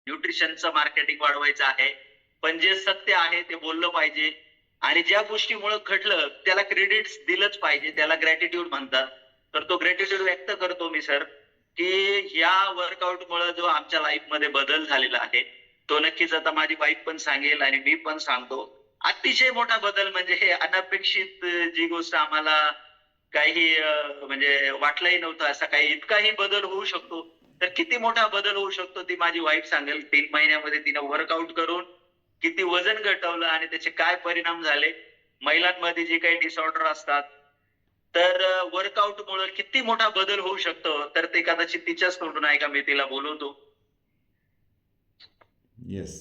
न्यूट्रिशनचं marketing वाढवायचं आहे. पण जे सत्य आहे ते बोललं पाहिजे आणि ज्या गोष्टीमुळे घडलं त्याला क्रेडिट दिलंच पाहिजे. त्याला ग्रॅटिट्यूड म्हणतात. तर तो ग्रॅटिट्यूड व्यक्त करतो मी सर, की या वर्कआउटमुळे जो आमच्या लाईफमध्ये बदल झालेला आहे, तो नक्कीच आता माझी वाईफ पण सांगेल आणि मी पण सांगतो. अतिशय मोठा बदल म्हणजे हे अनपेक्षित जी गोष्ट आम्हाला काही म्हणजे वाटलंही नव्हतं. असा काही इतकाही बदल होऊ शकतो. तर किती मोठा बदल होऊ शकतो ती माझी वाईफ सांगेल. 3 महिन्यामध्ये तिनं वर्कआउट करून किती वजन घटवलं आणि त्याचे काय परिणाम झाले. महिलांमध्ये जे काही डिसऑर्डर असतात, तर वर्कआउटमुळे किती मोठा बदल होऊ शकतो. तर ते कदाचित तिच्याच तोंडून ऐका, मी तिला बोलवतो. Yes.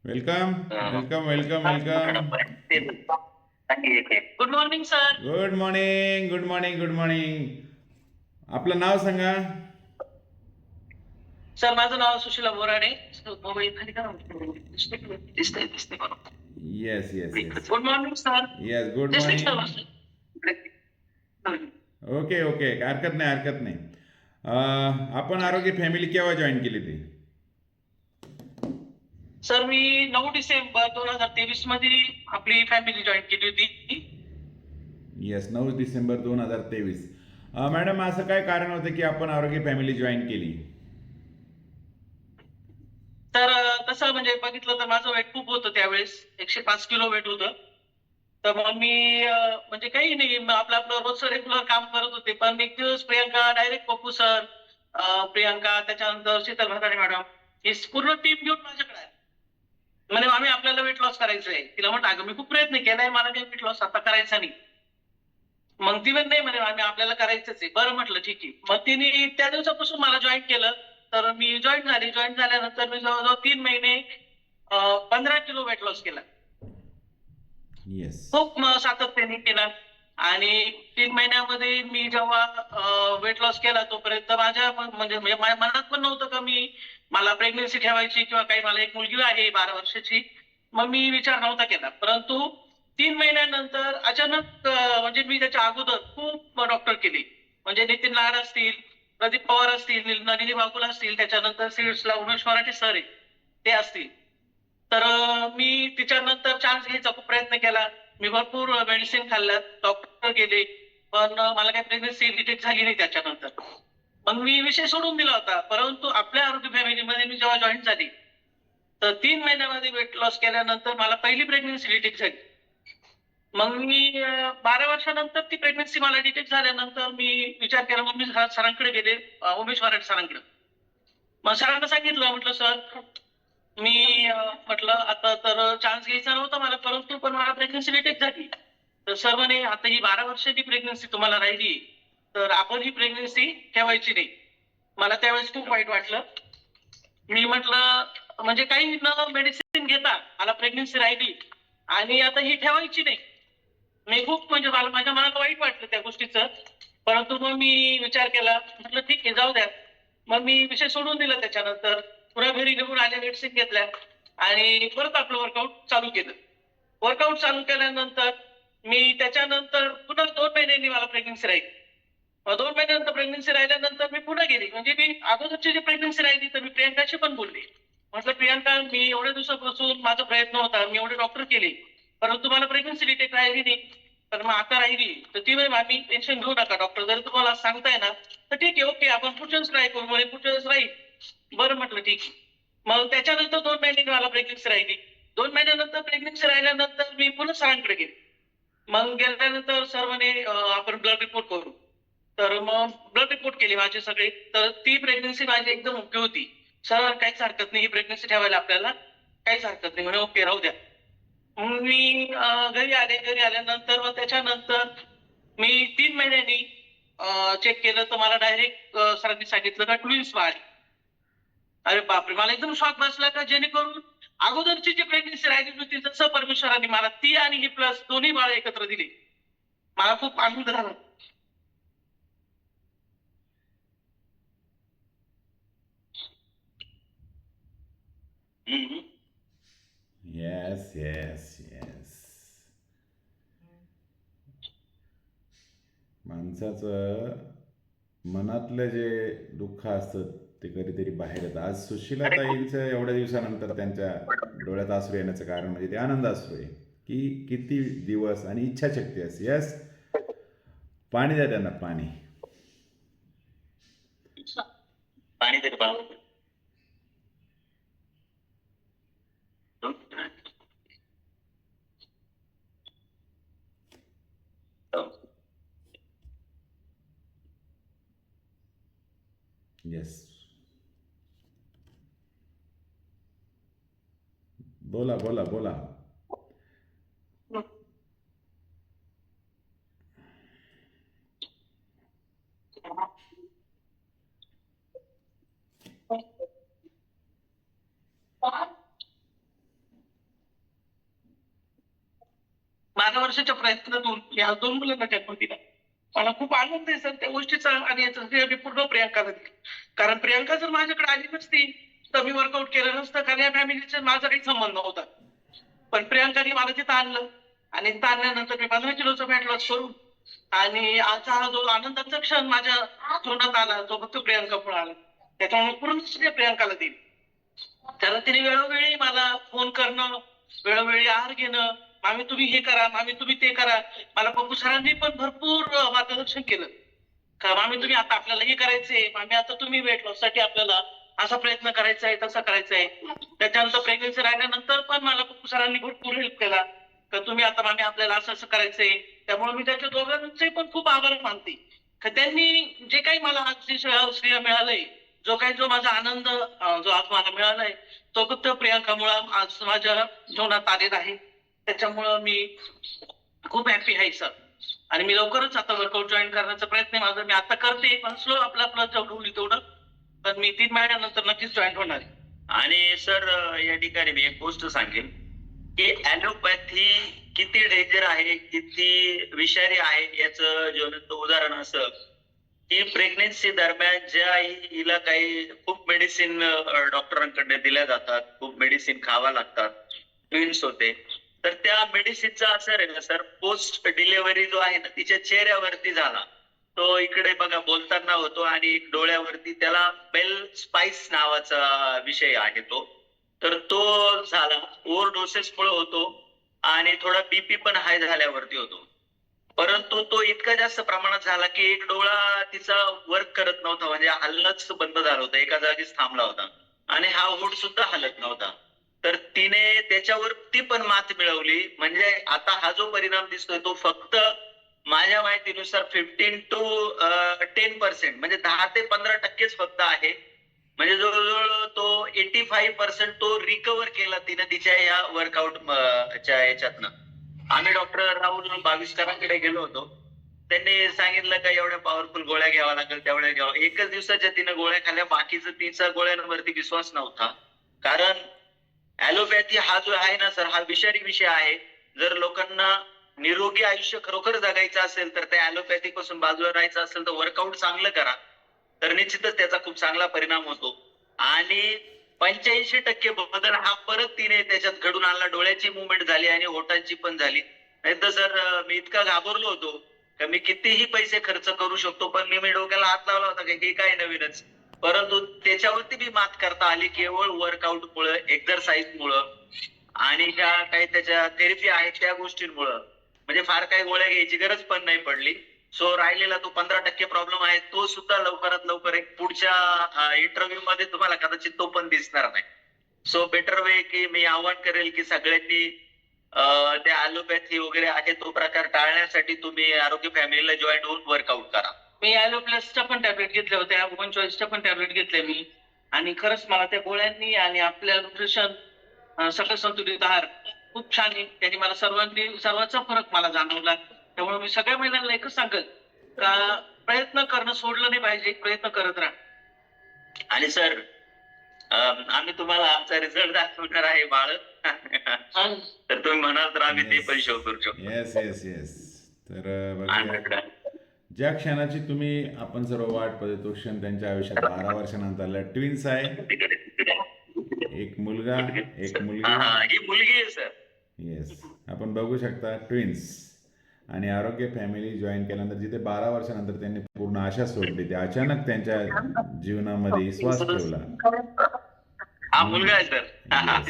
Welcome welcome welcome welcome. Good morning sir. Good morning good morning good morning. आपलं नाव सांगा. सर माझं नाव Sushila Borade. Yes yes yes good morning sir. Yes. Good morning. Okay okay, हरकत नाही हरकत नाही. आपण आरोग्य फॅमिली केव्हा जॉईन केली ती? सर मी 9 डिसेंबर 2023 मध्ये आपली फॅमिली जॉईन केली होती. येस, 9 डिसेंबर 2023. मॅडम, असं काय कारण होतं की आपण आरोग्य फॅमिली जॉईन केली? तर तसं म्हणजे बघितलं तर माझं वेट खूप होतं त्यावेळेस. 105 किलो वेट होतं. तर मग मी म्हणजे काही नाही, आपलं रोजचं रेग्युलर काम करत होते. पण एक दिवस प्रियांका डायरेक्ट पप्पू सर, प्रियांका, त्याच्यानंतर शीतल भाताडे मॅडम, ही पूर्ण टीम घेऊन माझ्याकडे आली. म्हणे आम्ही आपल्याला वेट लॉस करायचं आहे. तिला म्हटलं अगं मी खूप प्रयत्न केलाय, मला काही वेट लॉस आता करायचा नाही. मग ती नाही म्हणे आम्ही आपल्याला करायचंच आहे. बरं म्हटलं ठीक आहे. मग तिने त्या दिवसापासून मला जॉईन केलं. तर मी जॉईन झाली. जॉईन झाल्यानंतर मी जवळजवळ 3 महिने 15 किलो वेट लॉस केला. येस. खूप सातत्याने केला. आणि 3 महिन्यामध्ये मी जेव्हा वेट लॉस केला तोपर्यंत माझ्या म्हणजे माझ्या मनात पण नव्हतं का मला प्रेग्नन्सी ठेवायची किंवा काही. मला एक मुलगी आहे 12 वर्षाची. मग मी विचार नव्हता केला. परंतु 3 महिन्यानंतर अचानक म्हणजे मी त्याच्या अगोदर खूप डॉक्टर केले. म्हणजे नितीन लाड असतील, प्रदीप पवार असतील, नलिनी बागुल असतील, त्याच्यानंतर सिड्सला उमेश मराठे सर आहे ते असतील. तर मी तिच्यानंतर चान्स घ्यायचा खूप प्रयत्न केला. मी भरपूर मेडिसिन खाल्ल्यात, डॉक्टर गेले, पण मला काही प्रेग्नन्सी डिटेक्ट झाली नाही त्याच्यानंतर. मग मी विषय सोडून दिला होता. परंतु आपल्या आरोग्य फॅमिलीमध्ये मी जेव्हा जॉईन झाली तर 3 महिन्यामध्ये वेट लॉस केल्यानंतर मला पहिली प्रेग्नन्सी डिटेक्ट झाली. मग मी 12 वर्षानंतर ती प्रेग्नन्सी मला डिटेक्ट झाल्यानंतर मी विचार केला. मग मी सरांकडे गेले, उमेश मराठे सरांकडे. मग सरांना सांगितलं, म्हटलं सर मी म्हटलं आता तर चान्स घ्यायचा नव्हता मला, परंतु पण मला प्रेग्नन्सी डिटेक्ट झाली. तर सर म्हणे आता ही 12 वर्षाची प्रेग्नन्सी तुम्हाला राहिली, तर आपण ही प्रेग्नन्सी ठेवायची नाही. मला त्यावेळेस खूप वाईट वाटलं. मी म्हटलं म्हणजे काही न मेडिसिन घेता मला प्रेग्नन्सी राहिली आणि आता ही ठेवायची नाही. मी खूप म्हणजे मला माझ्या मनाला वाईट वाटलं त्या गोष्टीचं. परंतु मग मी विचार केला, म्हटलं ठीक आहे जाऊ द्या. मग मी विषय सोडून दिला. त्याच्यानंतर पुन्हा घरी घेऊन आले, मेडिसिन घेतल्या आणि परत आपलं वर्कआउट चालू केलं. वर्कआउट चालू केल्यानंतर मी त्याच्यानंतर पुन्हा 2 महिन्यांनी मला प्रेग्नन्सी राहिली. 2 महिन्यानंतर प्रेग्नन्सी राहिल्यानंतर मी पुन्हा गेली. म्हणजे मी अगोदरची जी प्रेग्नन्सी राहिली तर मी प्रियांकाशी पण बोलले. म्हटलं प्रियांका मी एवढ्या दिवसापासून माझा प्रयत्न होता, मी एवढे डॉक्टर केले, परंतु मला प्रेग्नन्सी डिटेक्ट राहिली नाही. तर मग आता राहिली. तर ती म्हणे आम्ही टेन्शन घेऊ नका, डॉक्टर जर तुम्हाला सांगताय ना तर ठीक आहे, ओके आपण पुढच्या वेळेस ट्राय करू. म्हणजे पुढच्या वेळेस राहील. बरं म्हटलं ठीक आहे. मग त्याच्यानंतर 2 महिन्यांनी मला प्रेग्नन्सी राहिली. 2 महिन्यानंतर प्रेग्नन्सी राहिल्यानंतर मी पुन्हा सरांकडे गेले. मग गेल्यानंतर सर म्हणे आपण ब्लड रिपोर्ट करू. तर मग ब्लड रिपोर्ट केले माझे सगळे. तर ती प्रेग्नन्सी माझी एकदम ओके होती. सर काहीच हरकत नाही, ही प्रेग्नन्सी ठेवायला आपल्याला काहीच हरकत नाही म्हणे, ओके राहू द्या. मग मी घरी आले. घरी आल्यानंतर मग त्याच्यानंतर मी 3 महिन्यांनी चेक केलं तर मला डायरेक्ट सरांनी सांगितलं का ट्विन्स बाळ. अरे बापरे, मला एकदम शॉक बसला का जेणेकरून अगोदरची जी प्रेग्नन्सी राहिली होती तसं परमेश्वरांनी मला ती आणि ही प्लस दोन्ही बाळ एकत्र दिली. मला खूप आनंद झाला. Yes yes yes. माणसाचं मनातलं जे दुःख असतं ते कधीतरी बाहेर येतं. आज सुशीलाताईंचं एवढ्या दिवसानंतर त्यांच्या डोळ्यात अश्रू येण्याचं कारण म्हणजे ते आनंद अश्रू आहे की किती दिवस आणि इच्छाशक्ती असते. यस, पाणी द्या त्यांना, पाणी. पाणी तरी पाहू. येस, बोला बोला बोला. माझ्या वर्षाच्या प्रयत्नातून या 2 मुलांना जन्म दिला. मला खूप आनंद आहे सर त्या गोष्टीचा आणि याचं श्रेय मी पूर्ण प्रियांकाला दिलं. कारण प्रियांका जर माझ्याकडे आली नसती तर मी वर्कआउट केलं नसतं, कारण या फॅमिलीचा माझा काही संबंध नव्हता. पण प्रियांकाने मला तिथं आणलं आणि तिथं आणल्यानंतर मी 15 किलोचा फॅट लॉस करून आणि आजचा हा जो आनंदाचा क्षण माझ्या तोंडात आला तो फक्त प्रियांकामुळे आला. त्याच्यामुळे पूर्ण श्रेय प्रियांकाला देईल. कारण तिने वेळोवेळी मला फोन करणं, वेळोवेळी आहार घेणं, मामी तुम्ही हे करा, मामी तुम्ही ते करा. मला पप्पू सरांनी पण भरपूर मार्गदर्शन केलं. का मामी तुम्ही आता आपल्याला हे करायचंय, मामी आता तुम्ही वेट लॉस साठी आपल्याला असा प्रयत्न करायचा आहे, तसा करायचा आहे. त्याच्यानंतर प्रेग्नन्सी राहिल्यानंतर पण मला पप्पू सरांनी भरपूर हेल्प केला. का तुम्ही आता मामी आपल्याला असं असं करायचंय. त्यामुळे मी त्यांच्या दोघांचे पण खूप आभार मानते. का त्यांनी जे काही मला आज जे श्रेय मिळालंय, जो माझा आनंद जो आज मला मिळालाय तो फक्त प्रियांकामुळे आज माझ्या जीवनात आलेला आहे. त्याच्यामुळं मी खूप हॅपी आहे सर. आणि मी लवकरच आता वर्कआउट जॉईन करण्याचा प्रयत्न माझा मी आता करते, पण स्लो आपलं जेवढं होईल तेवढं. पण मी 3 महिन्यानंतर नक्कीच जॉईन होणार आहे. आणि सर या ठिकाणी मी एक गोष्ट सांगेन की ॲलोपॅथी किती डेंजर आहे, किती विषारी आहे याचं ज्वलंत उदाहरण असं की प्रेग्नेन्सी दरम्यान ज्या हिला काही खूप मेडिसिन डॉक्टरांकडे दिल्या जातात, खूप मेडिसिन खावा लागतात, ट्विन्स होते, तर त्या मेडिसिनचा असर आहे ना सर पोस्ट डिलिव्हरी जो आहे ना तिच्या चेहऱ्यावरती झाला. तो इकडे बघा बोलताना होतो आणि एक डोळ्यावरती त्याला बेल स्पाइस नावाचा विषय आहे तो. तर तो झाला ओव्हर डोसेसमुळे होतो आणि थोडा बीपी पण हाय झाल्यावरती होतो. परंतु तो इतका जास्त प्रमाणात झाला की एक डोळा तिचा वर्क करत नव्हता, म्हणजे हलणंच बंद झालं होतं, एका जागीच थांबला होता आणि हा होड सुद्धा हलत नव्हता. तर तिने त्याच्यावरती पण मात मिळवली. म्हणजे आता हा जो परिणाम दिसतोय तो फक्त माझ्या माहितीनुसार 15 to 10% म्हणजे 10 ते 15% फक्त आहे. म्हणजे जवळजवळ तो 85% तो रिकव्हर केला तिने तिच्या या वर्कआउट च्या याच्यातनं. आम्ही डॉक्टर राहुल बाविस्करांकडे गेलो होतो. त्यांनी सांगितलं का एवढ्या पॉवरफुल गोळ्या घ्यावा लागेल, तेवढ्या घ्यावा. एकच दिवसाच्या तिनं गोळ्या खाल्ल्या, बाकीचं तिचा गोळ्यांवरती विश्वास नव्हता. कारण ॲलोपॅथी हा जो आहे ना सर हा विषारी विषय आहे. जर लोकांना निरोगी आयुष्य खरोखर जगायचं असेल तर त्या ॲलोपॅथी पासून बाजूला राहायचं असेल तर वर्कआउट चांगलं करा, तर निश्चितच त्याचा खूप चांगला परिणाम होतो. आणि 85% बदल हा परत तिने त्याच्यात घडून आणला. डोळ्याची मुवमेंट झाली आणि होटांची पण झाली. नाहीतर सर मी इतका घाबरलो होतो का मी कितीही पैसे खर्च करू शकतो, पण मी डोक्याला हात लावला होता की हे काय नवीनच. परंतु त्याच्यावरती मी मात करता आली केवळ वर्कआउट मुळे, एक्झरसाइज मुळे आणि ज्या काही त्याच्या थेरपी आहेत त्या गोष्टींमुळं. म्हणजे फार काही गोळ्या घ्यायची गरज पण नाही पडली. सो राहिलेला तो 15% प्रॉब्लेम आहे तो सुद्धा लवकरात लवकर एक पुढच्या इंटरव्ह्यू मध्ये तुम्हाला कदाचित तो पण दिसणार नाही. सो बेटर वे की मी आवाहन करेल की सगळ्यांनी त्या ॲलोपॅथी वगैरे आहे तो प्रकार टाळण्यासाठी तुम्ही आरोग्य फॅमिलीला जॉईन होऊन वर्कआउट करा. मी ॲलो प्लसच्या पण टॅबलेट घेतल्या होत्या, वन चॉईसच्या पण टॅबलेट घेतल्या मी. आणि खरंच मला त्या गोळ्यांनी आणि आपल्या न्यूट्रिशन सकल संतुलित आहार खूप छान आहे. त्यांनी मला सर्वांचा फरक मला जाणवला. त्यामुळे मी सगळ्या महिलांना एकच सांगेल का प्रयत्न करणं सोडलं नाही पाहिजे, प्रयत्न करत राहा. आणि सर आम्ही तुम्हाला आमचा रिझल्ट दाखवणार आहे बाळ. तर तुम्ही म्हणाल तर आम्ही ते पण शो करू शकतो. Yes yes yes. तर बघूया ज्या क्षणाची आपण सर्व वाट पाहतो तो क्षण त्यांच्या आयुष्यात 12 वर्षानंतर ट्विन्स आहे. एक मुलगा एक मुलगी. ही मुलगी आहे सर. येस, आपण बघू शकता ट्विन्स. आणि आरोग्य फॅमिली जॉईन केल्यानंतर जिथे 12 वर्षानंतर त्यांनी पूर्ण आशा सोडली, ते अचानक त्यांच्या जीवनामध्ये विश्वास ठेवला. हा मुलगा आहे सर. Yes.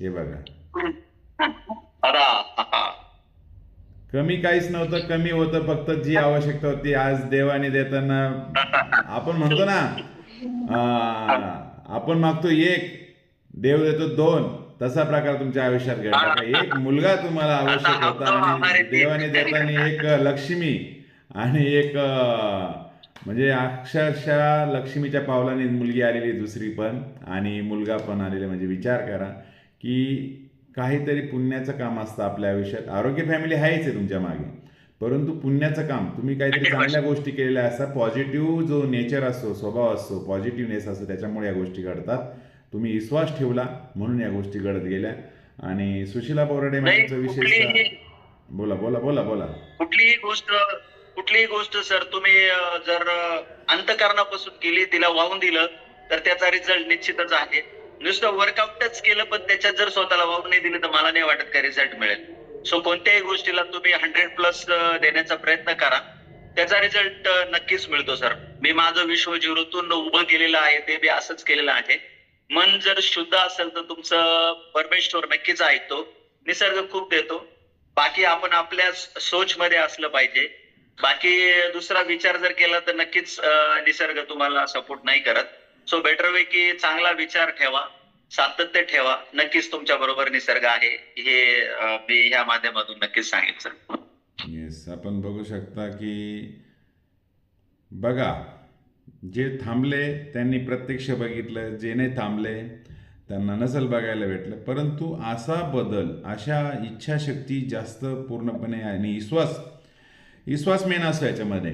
हे बघा, अरा कमी काहीच नव्हतं, कमी होतं फक्त जी आवश्यकता होती. आज देवाने देताना आपण म्हणतो ना, आपण मागतो एक, देव देतो 2, तसा प्रकार तुमच्या आयुष्यात घडला. का एक मुलगा तुम्हाला आवश्यक होता आणि देवाने देताना एक लक्ष्मी आणि एक म्हणजे अक्षरशः लक्ष्मीच्या पावलाने मुलगी आलेली दुसरी पण, आणि मुलगा पण आलेला. म्हणजे विचार करा की काहीतरी पुण्याचं काम असतं आपल्या आयुष्यात. आरोग्य फॅमिली आहेच आहे तुमच्या मागे, परंतु पुण्याचं काम, तुम्ही काहीतरी चांगल्या गोष्टी केलेल्या असतात. पॉझिटिव्ह जो नेचर असतो, स्वभाव असतो, पॉझिटिव्हनेस असतो, त्याच्यामुळे या गोष्टी घडतात. तुम्ही विश्वास ठेवला म्हणून या गोष्टी घडत गेल्या. आणि सुशीला बोराडे मॅडमचा विशेष बोला बोला बोला बोला. कुठलीही गोष्ट सर तुम्ही जर अंतःकरणापासून केली, तिला वाहून दिलं, तर त्याचा रिझल्ट निश्चितच आहे. नुसतं वर्कआउटच केलं पण त्याच्यात जर स्वतःला वाहून नाही दिलं तर मला नाही वाटत काही रिझल्ट मिळेल. सो कोणत्याही गोष्टीला तुम्ही 100+ देण्याचा प्रयत्न करा, त्याचा रिझल्ट नक्कीच मिळतो सर. मी माझं विश्व जिरोतून उभं केलेलं आहे, ते मी असंच केलेलं आहे. मन जर शुद्ध असेल तर तुमचं परमेश्वर नक्कीच ऐकतो, निसर्ग खूप देतो. बाकी आपण आपल्या सोच मध्ये असलं पाहिजे. बाकी दुसरा विचार जर केला तर नक्कीच निसर्ग तुम्हाला सपोर्ट नाही करत. सो बेटर वे की चांगला विचार ठेवा, सातत्य ठेवा, नक्कीच तुमच्या बरोबर निसर्ग आहे, हे मी ह्या माध्यमातून नक्कीच सांगेन सर. येस, आपण बघू शकता की बघा, जे थांबले त्यांनी प्रत्यक्ष बघितलं, जे नाही थांबले त्यांना नसल बघायला भेटलं. परंतु असा बदल, अशा इच्छाशक्ती जास्त पूर्णपणे, आणि विश्वास मेन असतो याच्यामध्ये,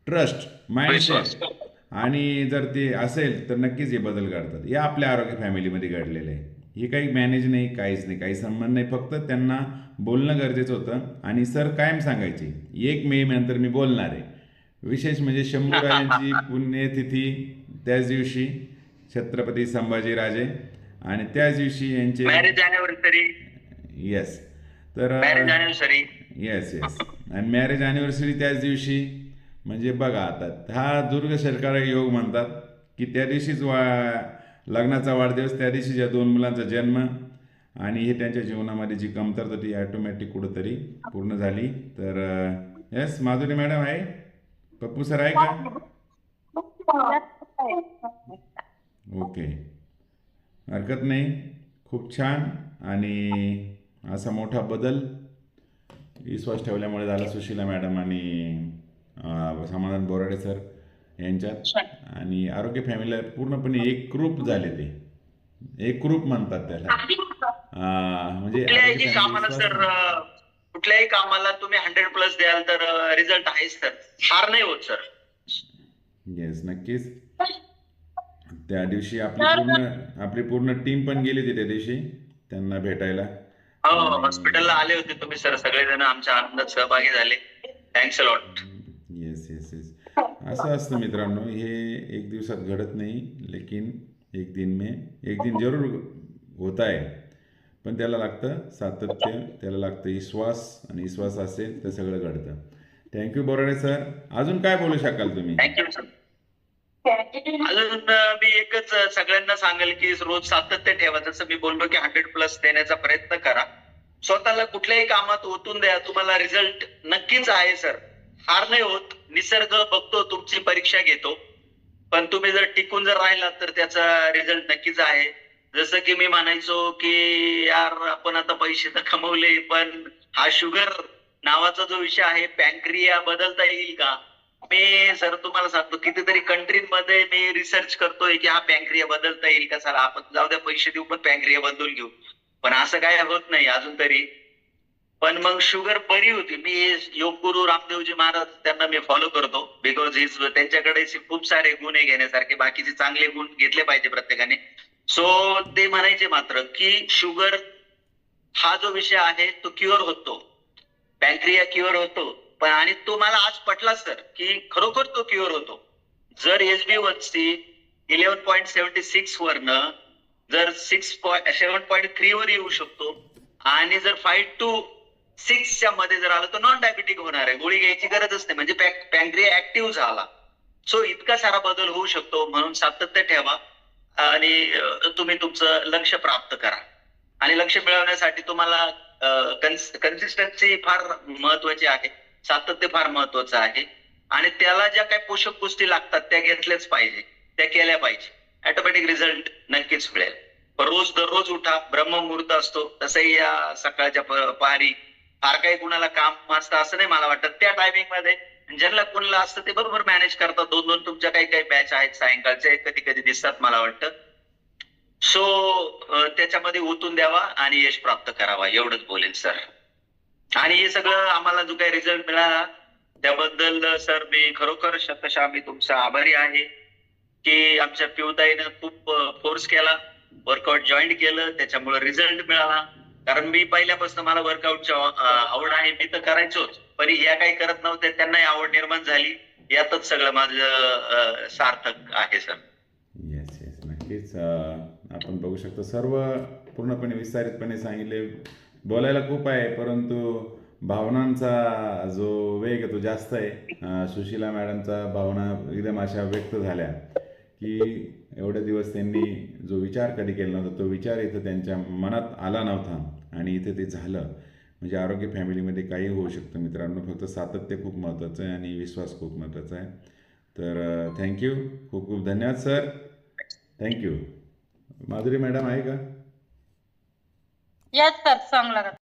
ट्रस्ट, माइंडसेट, आणि जर ते असेल तर नक्कीच हे बदल घडतात. हे आपल्या आरोग्य फॅमिलीमध्ये घडलेलं आहे. हे काही मॅनेज नाही, काहीच नाही, काही संबंध नाही. फक्त त्यांना बोलणं गरजेचं होतं. आणि सर कायम सांगायचे 1 मे नंतर मी बोलणार आहे. विशेष म्हणजे शंभूराजांची पुण्यतिथी त्याच दिवशी, छत्रपती संभाजीराजे, आणि त्याच दिवशी यांचे मॅरेज अॅनिव्हर्सरी. येस, तर मॅरेज अॅनिव्हर्सरी. येस येस, आणि मॅरेज अॅनिव्हर्सरी त्याच दिवशी. म्हणजे बघा, आता हा दुर्ग शर्करा योग म्हणतात की त्या दिवशीच लग्नाचा वाढदिवस, त्या दिवशी ज्या 2 मुलांचा जन्म, आणि हे त्यांच्या जीवनामध्ये जी कमतरता ती ॲटोमॅटिक कुठंतरी पूर्ण झाली. तर येस, माधुरी मॅडम आहे, पप्पू सर आहे का? ओके, हरकत नाही, खूप छान. आणि असा मोठा बदल विश्वास ठेवल्यामुळे झाला सुशीला मॅडम आणि समाधान बोराडे सर यांच्यात. आणि आरोग्य फॅमिलीला पूर्णपणे एकरूप झाले, ते एकरूप म्हणतात त्याला. म्हणजे कुठल्याही कामाला सर, कुठल्याही कामाला तुम्ही 100+ द्याल तर रिझल्ट आहेच सर, हार नाही होत सर. येस, नक्कीच. त्या दिवशी आपली पूर्ण टीम पण गेली होती त्या दिवशी त्यांना भेटायला. हॉस्पिटलला आले होते तुम्ही सर, सगळेजण आमच्या आनंदात सहभागी झाले. Thanks a lot. Yes yes yes, असं असतं मित्रांनो, हे एक दिवसात घडत नाही, लेकिन एक दिन जरूर होत आहे. पण त्याला लागतं सातत्य, त्याला लागतं विश्वास, आणि विश्वास असेल तर सगळं घडतं. Thank you Borade sir. अजून काय बोलू शकाल तुम्ही? Thank you sir. अजून मी एकच सगळ्यांना सांगेल की रोज सातत्य ठेवा. जसं मी बोललो की 100+ देण्याचा प्रयत्न करा, स्वतःला कुठल्याही कामात ओतून द्या, तुम्हाला रिझल्ट नक्कीच आहे सर, हार नाही होत. निसर्ग बघतो, तुमची परीक्षा घेतो, पण तुम्ही जर टिकून जर राहिलात तर त्याचा रिझल्ट नक्कीच आहे. जसं की मी म्हणायचो की यार आपण आता पैसे तर कमवले, पण हा शुगर नावाचा जो विषय आहे, पॅनक्रिया बदलता येईल का? मी सर तुम्हाला सांगतो, कितीतरी कंट्रीमध्ये मी रिसर्च करतोय की हा पॅनक्रिया बदलता येईल का. सर आपण जाऊ द्या, पैसे देऊ पण पॅनक्रिया बदलून घेऊ, पण असं काय होत नाही अजून तरी. पण मग शुगर बरी होती. मी योग गुरु रामदेवजी महाराज त्यांना मी फॉलो करतो, बिकॉज त्यांच्याकडे खूप सारे गुण आहे घेण्यासारखे, बाकीचे चांगले गुण घेतले पाहिजे प्रत्येकाने. सो ते म्हणायचे मात्र की शुगर हा जो विषय आहे तो क्युअर होतो, पॅनक्रिया क्युअर होतो. पण आणि तो मला आज पटला सर की खरोखर तो क्युअर होतो. जर HbA1c 11.76 वरनं जर 7.3 वर येऊ शकतो, आणि जर 5 to 6च्या मध्ये जर आलं तर नॉन डायबेटिक होणार आहे, गोळी घ्यायची गरजच नाही, म्हणजे पॅन्क्रिया ऍक्टिव्ह झाला. सो इतका सारा बदल होऊ शकतो, म्हणून सातत्य ठेवा आणि तुम्ही तुमचं लक्ष प्राप्त करा. आणि लक्ष मिळवण्यासाठी तुम्हाला कन्सिस्टन्सी फार महत्वाची आहे, सातत्य फार महत्वाचं आहे. आणि त्याला ज्या काही पोषक गोष्टी लागतात त्या घेतल्याच पाहिजे, त्या केल्या पाहिजे. ऑटोमॅटिक रिझल्ट नक्कीच मिळेल. रोज दररोज उठा, ब्रह्ममुहूर्त असतो, तसंही या सकाळच्या पहारी फार काही कुणाला काम असतं असं नाही मला वाटतं. त्या टायमिंग मध्ये ज्यांना कुणाला असतं ते बरोबर मॅनेज करतात. 2-2 तुमच्या काही काही बॅच आहेत सायंकाळचे, कधी कधी दिसतात मला वाटतं. सो त्याच्यामध्ये ओतून द्यावा आणि यश प्राप्त करावा, एवढंच बोलेन सर. आणि हे सगळं आम्हाला जो काही रिझल्ट मिळाला त्याबद्दल सर मी खरोखर शतशः मी तुमचा आभारी आहे की आमच्या पिऊताईनं खूप फोर्स केला, वर्कआउट जॉईन केलं, त्याच्यामुळे रिझल्ट मिळाला. कारण मी पहिल्यापासून मला वर्कआउटची आवड आहे, मी तर करायचोच, पण ह्या काही करत नव्हत्या, त्यांनाही आवड निर्माण झाली. यातच सगळं माझं सार्थक आहे सर. येस येस, नक्कीच. आपण बघू शकतो सर्व पूर्णपणे विस्तारितपणे सांगितले. बोलायला खूप आहे, परंतु भावनांचा जो वेग आहे तो जास्त आहे. सुशीला मॅडमचा भावना एकदम अशा व्यक्त झाल्या की एवढे दिवस त्यांनी जो विचार कधी केला नव्हता तो विचार इथं त्यांच्या मनात आला नव्हता आणि इथे ते झालं. म्हणजे आरोग्य फॅमिलीमध्ये काही होऊ शकतं मित्रांनो, फक्त सातत्य खूप महत्त्वाचं आहे आणि विश्वास खूप महत्त्वाचा आहे. तर थँक्यू, खूप खूप धन्यवाद सर, थँक्यू. माधुरी मॅडम आहे का? यस सर, चांगला